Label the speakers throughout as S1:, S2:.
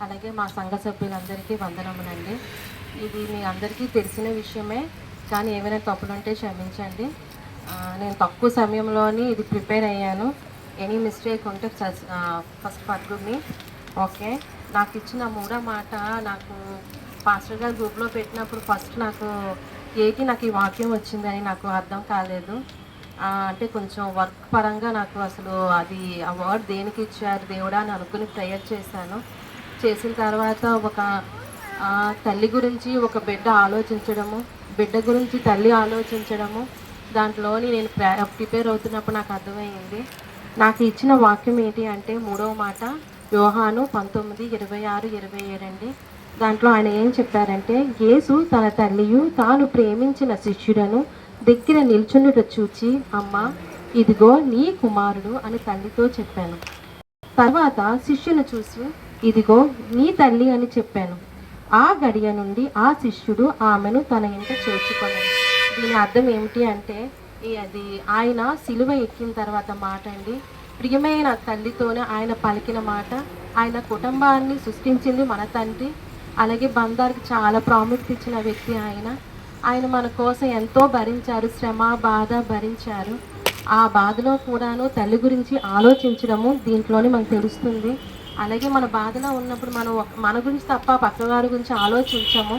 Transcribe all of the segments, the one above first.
S1: అలాగే మా సంఘ సభ్యులందరికీ వందనములండి. ఇది మీ అందరికీ తెలిసిన విషయమే, కానీ ఏమైనా తప్పులుంటే క్షమించండి. నేను తక్కువ సమయంలోని ఇది ప్రిపేర్ అయ్యాను. ఎనీ మిస్టేక్ ఉంటే ఫస్ట్ ఫర్గివ్ మీ. ఓకే. నాకు ఇచ్చిన మూడో మాట నాకు పాస్టర్ గారు గ్రూప్లో పెట్టినప్పుడు ఫస్ట్ నాకు నాకు ఈ వాక్యం వచ్చిందని నాకు అర్థం కాలేదు. అంటే కొంచెం వర్క్ పరంగా నాకు అసలు అది ఆ వర్డ్ దేనికి ఇచ్చారు దేవుడా అని అనుకుని ప్రేయర్ చేశాను. చేసిన తర్వాత ఒక తల్లి గురించి ఒక బిడ్డ ఆలోచించడము, బిడ్డ గురించి తల్లి ఆలోచించడము, దాంట్లోని నేను ప్రిపేర్ అవుతున్నప్పుడు నాకు అర్థమైంది. నాకు ఇచ్చిన వాక్యం ఏంటి అంటే మూడవ మాట యోహాను 19:26-27 అండి. దాంట్లో ఆయన ఏం చెప్పారంటే, యేసు తన తల్లియు తాను ప్రేమించిన శిష్యుడను దగ్గర నిల్చుండుట చూచి, అమ్మ ఇదిగో నీ కుమారుడు అని తల్లితో చెప్పాను. తర్వాత శిష్యును చూసి, ఇదిగో నీ తల్లి అని చెప్పాను. ఆ గడియ నుండి ఆ శిష్యుడు ఆమెను తన ఇంట చేర్చుకొనెను. దీని అర్థం ఏమిటి అంటే, అది ఆయన సిలువ ఎక్కిన తర్వాత మాట అండి. ప్రియమైన తల్లితోనే ఆయన పలికిన మాట. ఆయన కుటుంబాన్ని సృష్టించింది మన తండ్రి. అలాగే బంధానికి చాలా ప్రాముఖ్యత ఇచ్చిన వ్యక్తి ఆయన మన కోసం ఎంతో భరించారు, శ్రమ బాధ భరించారు. ఆ బాధలో కూడాను తల్లి గురించి ఆలోచించడము దీంట్లోనే మనకు తెలుస్తుంది. అలాగే మన బాధలో ఉన్నప్పుడు మన గురించి తప్ప పక్కవారి గురించి ఆలోచించము.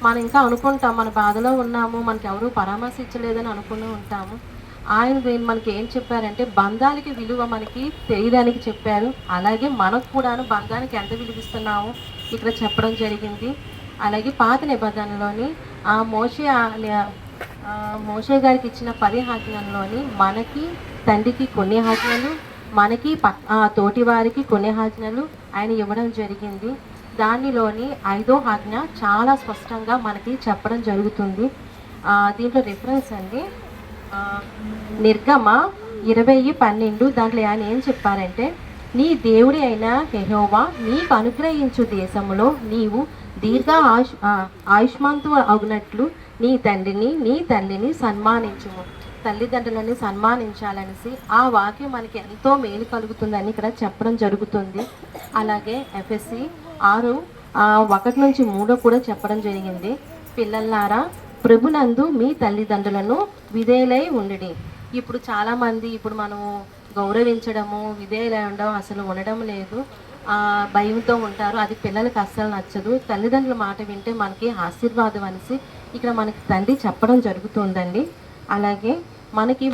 S1: మనం ఇంకా అనుకుంటాం మన బాధలో ఉన్నాము, మనకి ఎవరూ పరామర్శించలేదని అనుకుని ఉంటాము. ఆయన మనకి ఏం చెప్పారంటే బంధానికి విలువ మనకి తెలియడానికి చెప్పారు. అలాగే మనకు కూడాను బంధానికి ఎంత విలువిస్తున్నాము ఇక్కడ చెప్పడం జరిగింది. అలాగే పాత నిబంధనలోని మోషే గారికి ఇచ్చిన 10 ఆజ్ఞల్లోని మనకి తండ్రికి కొన్ని ఆజ్ఞలు, మనకి తోటి వారికి కొన్ని ఆజ్ఞలు ఆయన ఇవ్వడం జరిగింది. దానిలోని 5వ ఆజ్ఞ చాలా స్పష్టంగా మనకి చెప్పడం జరుగుతుంది. దీంట్లో రిఫరెన్స్ అండి నిర్గమ 20:12. దాంట్లో ఆయన ఏం చెప్పారంటే, నీ దేవుడి అయిన యెహోవా నీకు అనుగ్రహించు దేశంలో నీవు ఆయుష్మంతు అగునట్లు నీ తండ్రిని నీ తల్లిని సన్మానించుము. తల్లిదండ్రులని సన్మానించాలనేసి ఆ వాక్యం మనకి ఎంతో మేలు కలుగుతుందని ఇక్కడ చెప్పడం జరుగుతుంది. అలాగే ఎఫ్ఎస్సి 6:1-3 కూడా చెప్పడం జరిగింది. పిల్లలారా ప్రభునందు మీ తల్లిదండ్రులను విధేయులై ఉండుడి. ఇప్పుడు చాలామంది మనము గౌరవించడము విధేయులై ఉండడం అసలు ఉండడం లేదు. భయంతో ఉంటారు. అది పిల్లలకి అస్సలు నచ్చదు. తల్లిదండ్రుల మాట వింటే మనకి ఆశీర్వాదం అనేసి ఇక్కడ మనకి తండ్రి చెప్పడం జరుగుతుందండి. అలాగే మనకి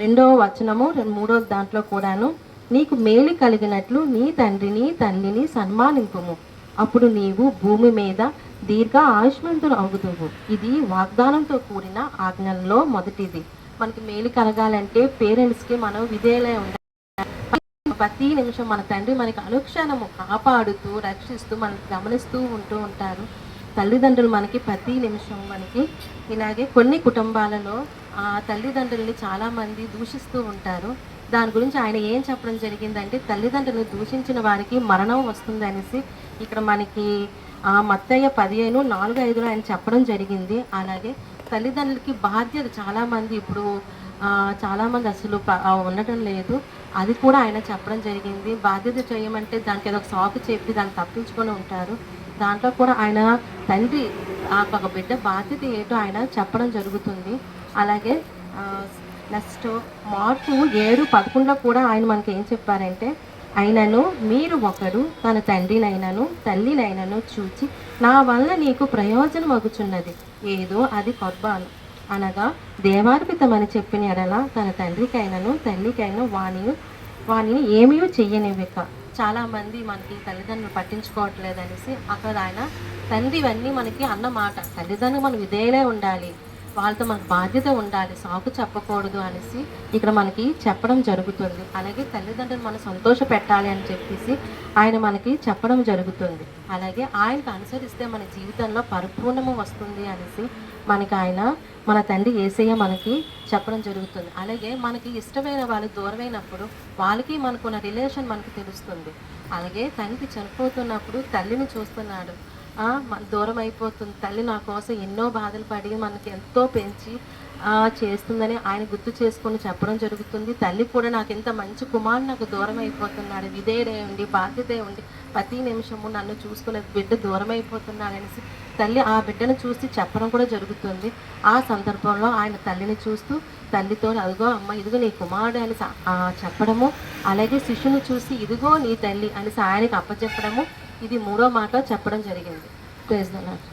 S1: 2వ వచనము 3వ దాంట్లో కూడాను నీకు మేలు కలిగినట్లు నీ తండ్రిని తల్లిని సన్మానింపుము, అప్పుడు నీవు భూమి మీద దీర్ఘ ఆయుష్మంతులు అవుదువు. ఇది వాగ్దానంతో కూడిన ఆజ్ఞల్లో మొదటిది. మనకి మేలు కలగాలంటే పేరెంట్స్కి మనం విధేయులై ఉండాలి. ప్రతి నిమిషం మన తండ్రి మనకి అనుక్షణము కాపాడుతూ రక్షిస్తూ మనకి గమనిస్తూ ఉంటూ ఉంటారు. తల్లిదండ్రులు మనకి ప్రతి నిమిషం మనకి. ఇలాగే కొన్ని కుటుంబాలలో తల్లిదండ్రులని చాలామంది దూషిస్తూ ఉంటారు. దాని గురించి ఆయన ఏం చెప్పడం జరిగిందంటే, తల్లిదండ్రులను దూషించిన వారికి మరణం వస్తుంది అనేసి ఇక్కడ మనకి మత్తయి 15:4-5 ఆయన చెప్పడం జరిగింది. అలాగే తల్లిదండ్రులకి బాధ్యత చాలామంది చాలామంది అసలు ఉండటం లేదు. అది కూడా ఆయన చెప్పడం జరిగింది. బాధ్యత చేయమంటే దానికి ఏదో ఒక సాకు చెప్పి దాన్ని తప్పించుకొని ఉంటారు. దాంట్లో కూడా ఆయన తండ్రి ఒక బిడ్డ బాధ్యత ఏంటో ఆయన చెప్పడం జరుగుతుంది. అలాగే నెక్స్ట్ మార్కు 7:11 కూడా ఆయన మనకి ఏం చెప్పారంటే, అయినను మీరు ఒకడు తన తండ్రినైనను తల్లినైనను చూచి నా వల్ల నీకు ప్రయోజనం అగుచున్నది ఏదో అది కొర్బాను అనగా దేవార్పితమని చెప్పిన ఎడల తన తండ్రికైనను తల్లికైనా వాణిని ఏమీ చెయ్యనివ్వక. చాలామంది మనకి తల్లిదండ్రులు పట్టించుకోవట్లేదు అనేసి అక్కడ ఆయన తండ్రి ఇవన్నీ మనకి అన్నమాట. తల్లిదండ్రులు మనం విధేయులే ఉండాలి, వాళ్ళతో మనకు బాధ్యత ఉండాలి, సాకు చెప్పకూడదు అనేసి ఇక్కడ మనకి చెప్పడం జరుగుతుంది. అలాగే తల్లిదండ్రులు మనం సంతోష పెట్టాలి అని చెప్పేసి ఆయన మనకి చెప్పడం జరుగుతుంది. అలాగే ఆయనకు అనుసరిస్తే మన జీవితంలో పరిపూర్ణము వస్తుంది అనేసి మనకి మన తండ్రి యేసయ్య మనకి చెప్పడం జరుగుతుంది. అలాగే మనకి ఇష్టమైన వాళ్ళు దూరమైనప్పుడు వాళ్ళకి మనకున్న రిలేషన్ మనకు తెలుస్తుంది. అలాగే తండ్రి చనిపోతున్నప్పుడు తల్లిని చూస్తున్నాడు. దూరం అయిపోతుంది. తల్లి నా కోసం ఎన్నో బాధలు పడి మనకి ఎంతో పెంచి చేస్తుందని ఆయన గుర్తు చేసుకొని చెప్పడం జరుగుతుంది. తల్లి కూడా నాకు ఇంత మంచి కుమారుడు నాకు దూరం అయిపోతున్నాడు, విధేయుడై ఉండి బాధ్యత ఉండి ప్రతి నిమిషము నన్ను చూసుకునే బిడ్డ దూరం అయిపోతున్నాడు అనేసి తల్లి ఆ బిడ్డను చూసి చెప్పడం కూడా జరుగుతుంది. ఆ సందర్భంలో ఆయన తల్లిని చూస్తూ తల్లితో అదిగో అమ్మ ఇదిగో నీ కుమారుడు అని చెప్పడము, అలాగే శిష్యుని చూసి ఇదిగో నీ తల్లి అనేసి ఆయనకి అప్పచెప్పడము, ఇది 3వ మాటలో చెప్పడం జరిగింది. Praise the lord.